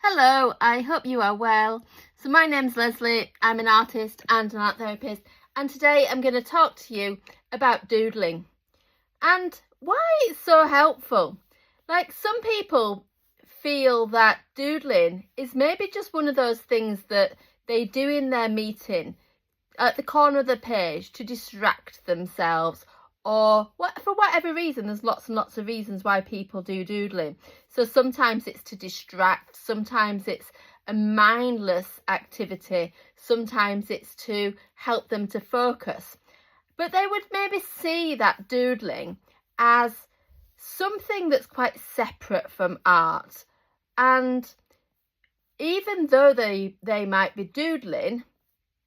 Hello, I hope you are well. So my name's Leslie, I'm an artist and an art therapist, and today I'm going to talk to you about doodling and why it's so helpful. Like, some people feel that doodling is maybe just one of those things that they do in their meeting at the corner of the page to distract themselves, or for whatever reason. There's lots and lots of reasons why people do doodling. So sometimes it's to distract, sometimes it's a mindless activity, sometimes it's to help them to focus. But they would maybe see that doodling as something that's quite separate from art. And even though they might be doodling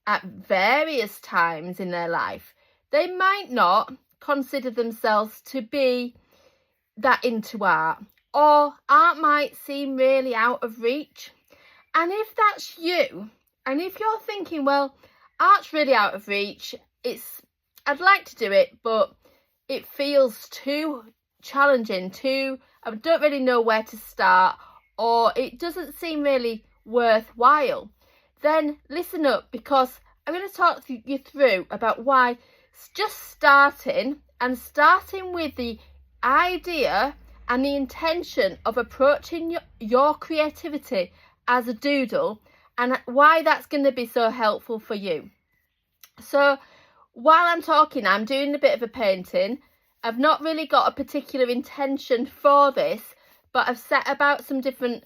at various times in their life, they might not consider themselves to be that into art, or art might seem really out of reach. And if that's you, and if you're thinking, well, art's really out of reach, I'd like to do it, but it feels too challenging, I don't really know where to start, or it doesn't seem really worthwhile, then listen up, because I'm going to talk you through about why just starting with the idea and the intention of approaching your creativity as a doodle, and why that's going to be so helpful for you. So while I'm talking, I'm doing a bit of a painting. I've not really got a particular intention for this, but I've set about some different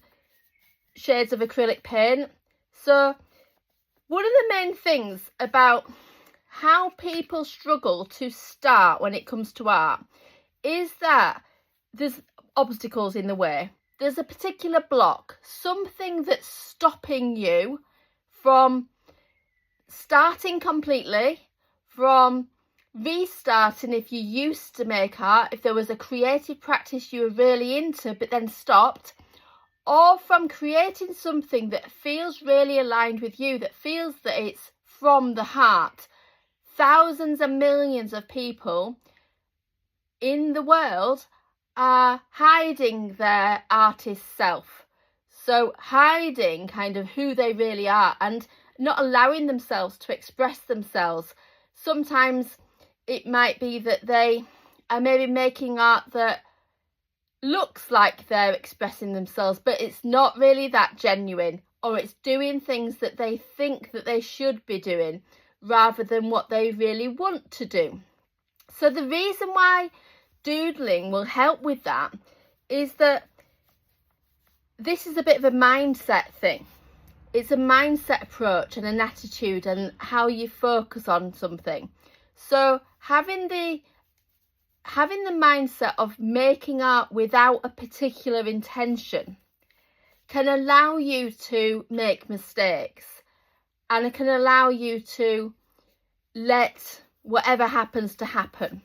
shades of acrylic paint. So one of the main things about how people struggle to start when it comes to art is that there's obstacles in the way. There's a particular block, something that's stopping you from starting completely, from restarting if you used to make art, if there was a creative practice you were really into but then stopped, or from creating something that feels really aligned with you, that feels that it's from the heart. Thousands and millions of people in the world are hiding their artist self. So hiding kind of who they really are and not allowing themselves to express themselves. Sometimes it might be that they are maybe making art that looks like they're expressing themselves, but it's not really that genuine, or it's doing things that they think that they should be doing rather than what they really want to do. So the reason why doodling will help with that is that this is a bit of a mindset thing. It's a mindset approach and an attitude and how you focus on something. So having the mindset of making art without a particular intention can allow you to make mistakes, and it can allow you to let whatever happens to happen.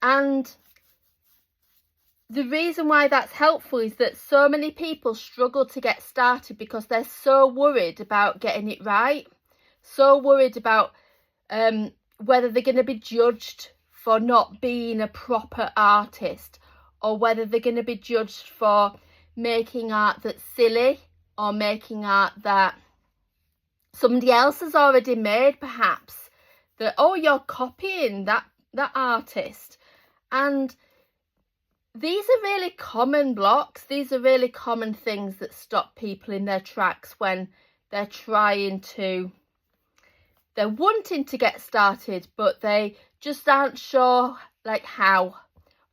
And the reason why that's helpful is that so many people struggle to get started because they're so worried about getting it right, so worried about whether they're going to be judged for not being a proper artist, or whether they're going to be judged for making art that's silly, or making art that somebody else has already made, perhaps, that, oh, you're copying that artist. And these are really common blocks. These are really common things that stop people in their tracks when they're wanting to get started, but they just aren't sure how.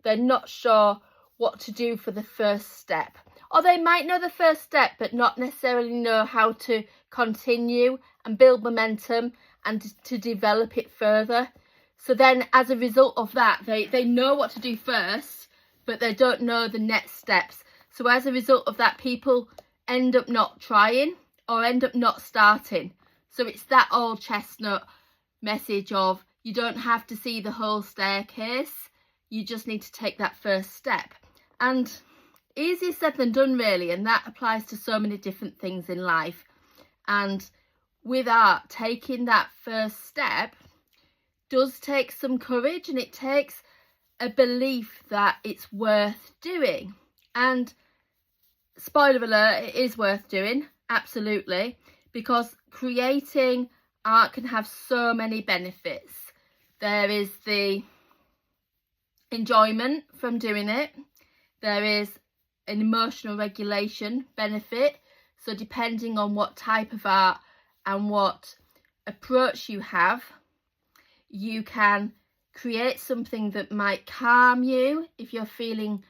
They're not sure what to do for the first step. Or they might know the first step but not necessarily know how to continue and build momentum and to develop it further. So then as a result of that, they know what to do first, but they don't know the next steps. So as a result of that, people end up not trying or end up not starting. So it's that old chestnut message of, you don't have to see the whole staircase, you just need to take that first step. And easier said than done, really, and that applies to so many different things in life. And with art, taking that first step does take some courage, and it takes a belief that it's worth doing. And spoiler alert, it is worth doing, absolutely, because creating art can have so many benefits. There is the enjoyment from doing it. There is an emotional regulation benefit. So depending on what type of art and what approach you have, you can create something that might calm you if you're feeling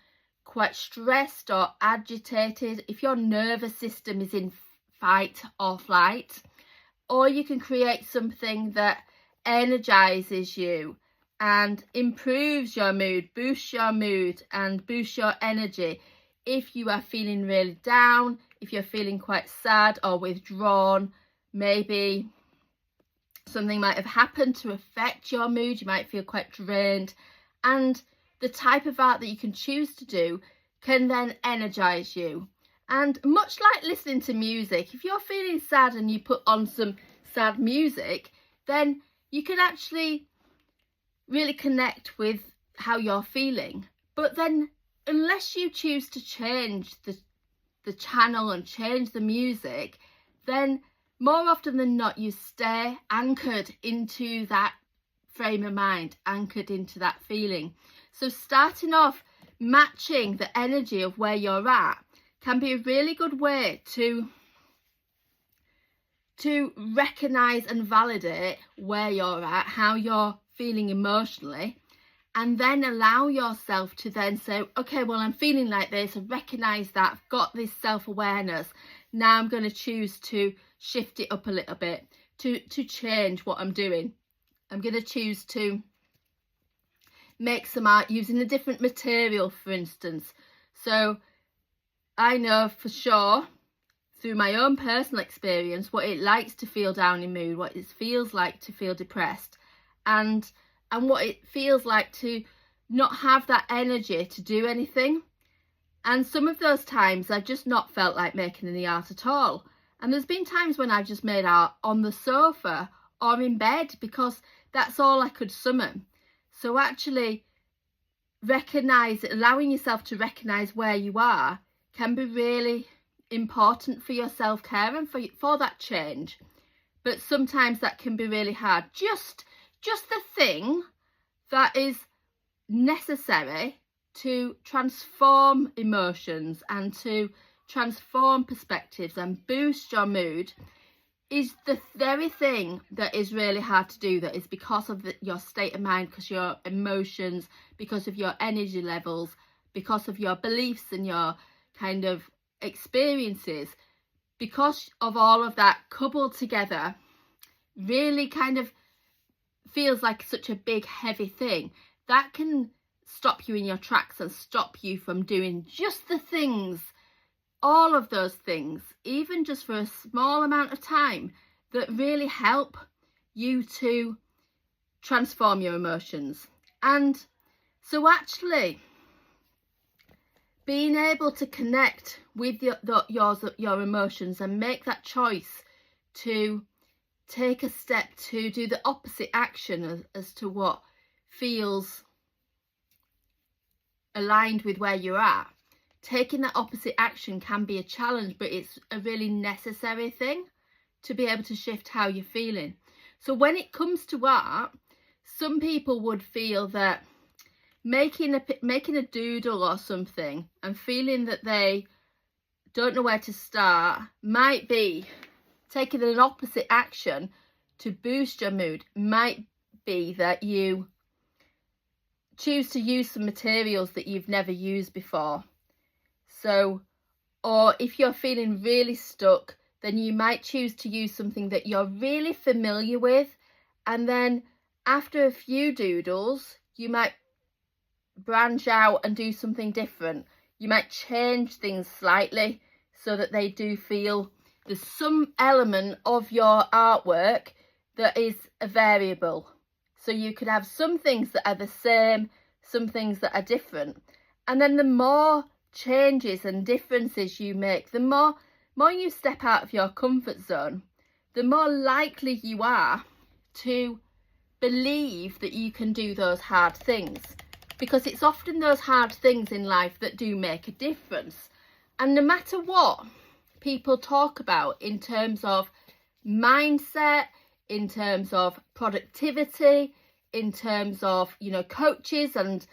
quite stressed or agitated, if your nervous system is in fight or flight, or you can create something that energizes you and improves your mood, boosts your mood and boosts your energy if you are feeling really down, if you're feeling quite sad or withdrawn. Maybe something might have happened to affect your mood, you might feel quite drained, and the type of art that you can choose to do can then energize you. And much like listening to music, if you're feeling sad and you put on some sad music, then you can actually really connect with how you're feeling. But then unless you choose to change the channel and change the music, then more often than not you stay anchored into that frame of mind, anchored into that feeling. So starting off matching the energy of where you're at can be a really good way to recognize and validate where you're at, how you're feeling emotionally, and then allow yourself to then say, okay, well, I'm feeling like this, I recognize that, I've got this self-awareness, now I'm going to choose to shift it up a little bit, to change what I'm doing. I'm going to choose to make some art using a different material, for instance. So I know for sure through my own personal experience what it likes to feel down in mood, what it feels like to feel depressed, and what it feels like to not have that energy to do anything. And some of those times I've just not felt like making any art at all. And there's been times when I've just made art on the sofa or in bed because that's all I could summon. So actually allowing yourself to recognise where you are can be really important for your self-care and for that change. But sometimes that can be really hard. Just the thing that is necessary to transform emotions and to transform perspectives and boost your mood is the very thing that is really hard to do, that is because of your state of mind, because your emotions, because of your energy levels, because of your beliefs and your kind of experiences, because of all of that coupled together, really kind of feels like such a big heavy thing that can stop you in your tracks and stop you from doing just the things, all of those things, even just for a small amount of time, that really help you to transform your emotions. And so actually being able to connect with your emotions and make that choice to take a step to do the opposite action as to what feels aligned with where you're at. Taking that opposite action can be a challenge, but it's a really necessary thing to be able to shift how you're feeling. So when it comes to art, some people would feel that making a doodle or something and feeling that they don't know where to start might be taking an opposite action to boost your mood. Might be that you choose to use some materials that you've never used before. So, or if you're feeling really stuck, then you might choose to use something that you're really familiar with, and then after a few doodles you might branch out and do something different. You might change things slightly so that they do feel there's some element of your artwork that is a variable. So you could have some things that are the same, some things that are different, and then the more changes and differences you make, the more you step out of your comfort zone, the more likely you are to believe that you can do those hard things, because it's often those hard things in life that do make a difference. And no matter what people talk about in terms of mindset, in terms of productivity, in terms of, you know, coaches and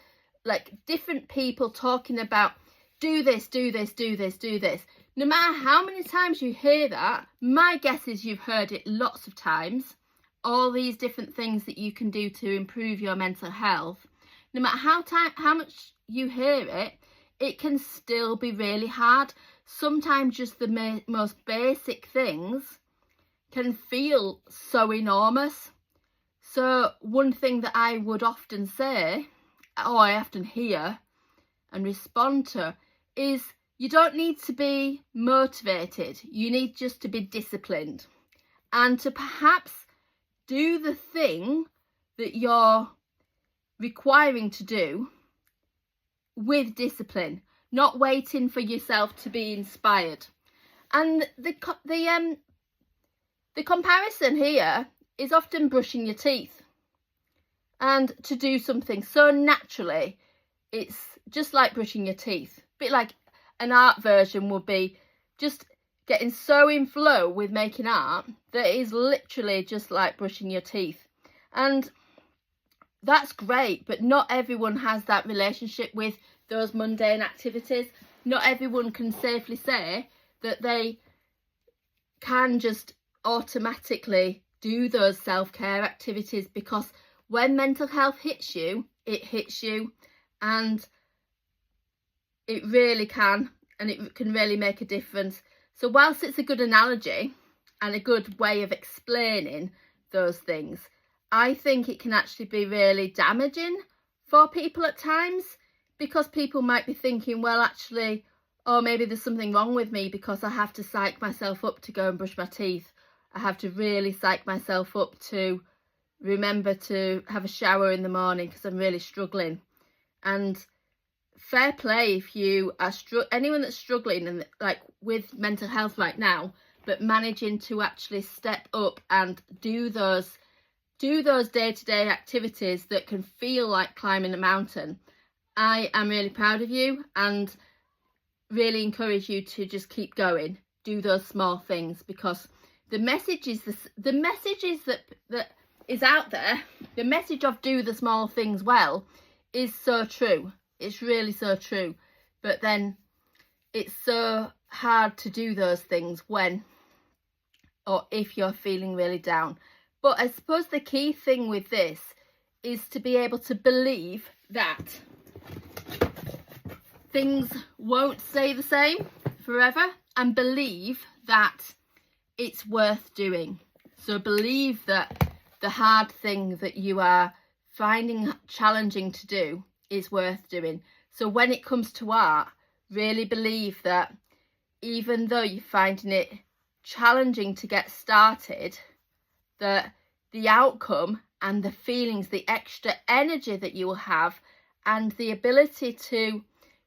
like different people talking about do this, do this, do this, do this. No matter how many times you hear that, my guess is you've heard it lots of times. All these different things that you can do to improve your mental health. No matter how much you hear it, it can still be really hard. Sometimes just the most basic things can feel so enormous. So one thing that I would often say, or I often hear and respond to, is you don't need to be motivated. You need just to be disciplined and to perhaps do the thing that you're requiring to do with discipline, not waiting for yourself to be inspired. And the comparison here is often brushing your teeth, and to do something so naturally, it's just like brushing your teeth. A bit like an art version would be just getting so in flow with making art that it is literally just like brushing your teeth. And that's great, but not everyone has that relationship with those mundane activities. Not everyone can safely say that they can just automatically do those self-care activities, because when mental health hits you, it hits you, and it really can, and it can really make a difference. So whilst it's a good analogy and a good way of explaining those things, I think it can actually be really damaging for people at times, because people might be thinking, well, actually, oh, maybe there's something wrong with me because I have to psych myself up to go and brush my teeth. I have to really psych myself up to remember to have a shower in the morning because I'm really struggling. And fair play if you are anyone that's struggling and like with mental health right now, but managing to actually step up and do those day-to-day activities that can feel like climbing a mountain. I am really proud of you and really encourage you to just keep going. Do those small things, because the message is that is out there. The message of do the small things well is so true. It's really so true. But then it's so hard to do those things when, or if you're feeling really down. But I suppose the key thing with this is to be able to believe that things won't stay the same forever, and believe that it's worth doing. So believe that the hard thing that you are finding challenging to do is worth doing. So when it comes to art, really believe that even though you're finding it challenging to get started, that the outcome and the feelings, the extra energy that you will have, and the ability to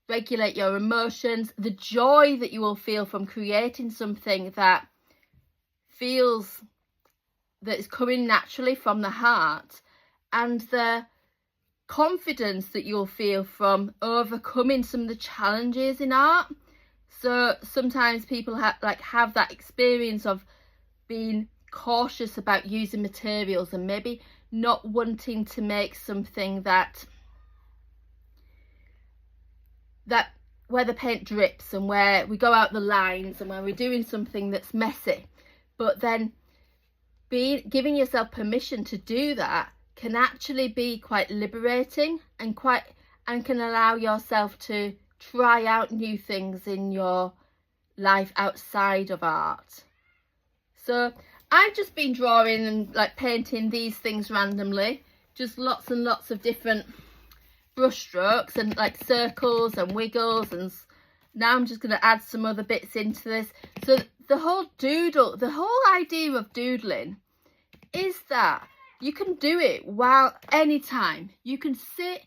regulate your emotions, the joy that you will feel from creating something that feels that is coming naturally from the heart, and the confidence that you'll feel from overcoming some of the challenges in art. So sometimes people have that experience of being cautious about using materials and maybe not wanting to make something that where the paint drips and where we go out the lines and where we're doing something that's messy. But then giving yourself permission to do that can actually be quite liberating and can allow yourself to try out new things in your life outside of art. So I've just been drawing and like painting these things randomly, just lots and lots of different brush strokes and like circles and wiggles, and now I'm just going to add some other bits into this. So the whole idea of doodling is that you can do it anytime. You can sit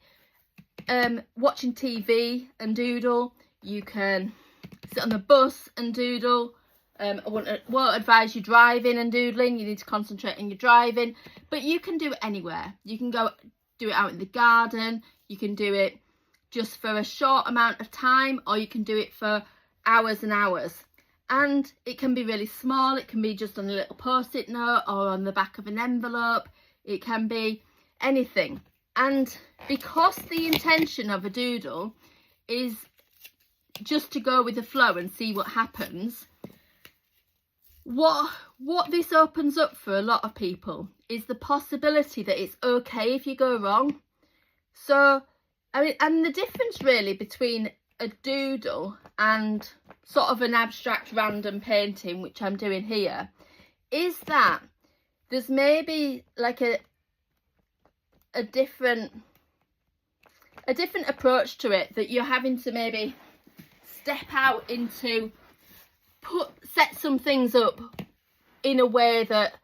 watching TV and doodle. You can sit on the bus and doodle. I won't advise you driving and doodling. You need to concentrate on your driving, but you can do it anywhere. You can go do it out in the garden. You can do it just for a short amount of time, or you can do it for hours and hours. And it can be really small, it can be just on a little post-it note or on the back of an envelope, it can be anything. And because the intention of a doodle is just to go with the flow and see what happens, what this opens up for a lot of people is the possibility that it's okay if you go wrong. So, I mean, and the difference really between a doodle and sort of an abstract random painting, which I'm doing here, is that there's maybe like a different approach to it, that you're having to maybe step out into, set some things up in a way that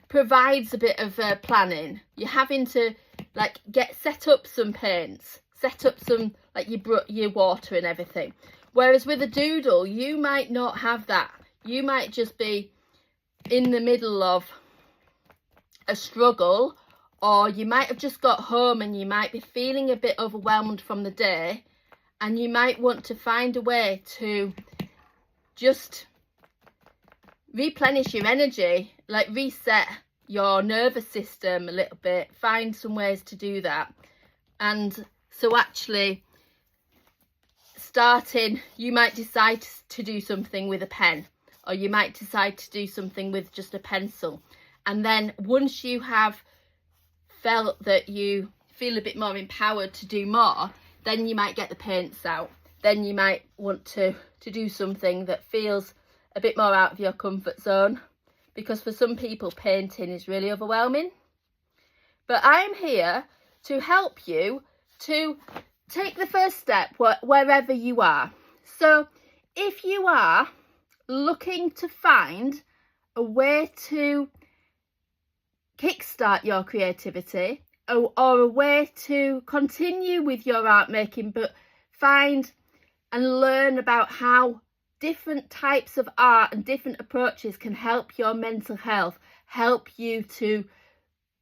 provides a bit of planning. You're having to like set up some paints, set up some like your water and everything. Whereas with a doodle, you might not have that. You might just be in the middle of a struggle, or you might have just got home and you might be feeling a bit overwhelmed from the day, and you might want to find a way to just replenish your energy, like reset your nervous system a little bit, find some ways to do that. And so actually starting, you might decide to do something with a pen, or you might decide to do something with just a pencil. And then once you have felt that you feel a bit more empowered to do more, then you might get the paints out. Then you might want to do something that feels a bit more out of your comfort zone, because for some people painting is really overwhelming. But I'm here to help you to take the first step wherever you are. So if you are looking to find a way to kickstart your creativity, or a way to continue with your art making, but find and learn about how different types of art and different approaches can help your mental health, help you to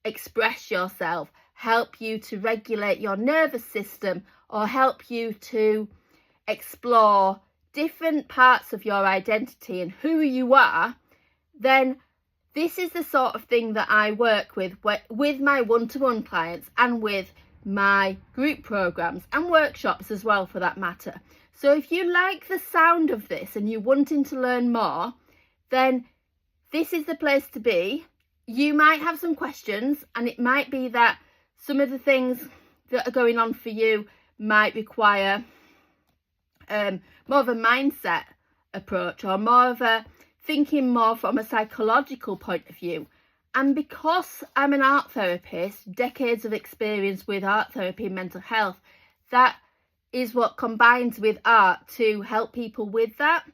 express yourself, help you to regulate your nervous system, or help you to explore different parts of your identity and who you are, then this is the sort of thing that I work with my one-to-one clients, and with my group programs and workshops as well, for that matter. So if you like the sound of this and you're wanting to learn more, then this is the place to be. You might have some questions, and it might be that some of the things that are going on for you might require more of a mindset approach, or more of a thinking more from a psychological point of view. And because I'm an art therapist, decades of experience with art therapy and mental health, that is what combines with art to help people with that.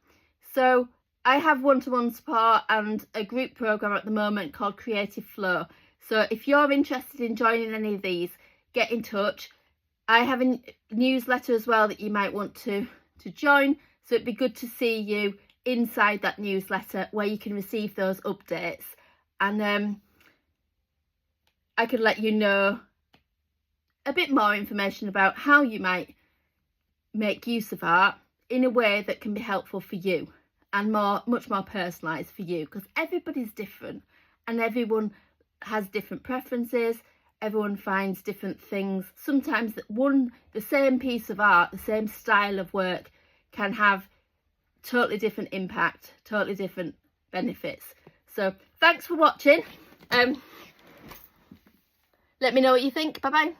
So I have one-to-one support and a group program at the moment called Creative Flow. So if you're interested in joining any of these, get in touch. I have a newsletter as well that you might want to join. So it'd be good to see you inside that newsletter, where you can receive those updates, and I could let you know a bit more information about how you might make use of art in a way that can be helpful for you, and much more personalised for you, because everybody's different and everyone has different preferences. Everyone finds different things. Sometimes the same piece of art, the same style of work, can have totally different impact, totally different benefits. So thanks for watching. Let me know what you think. Bye bye.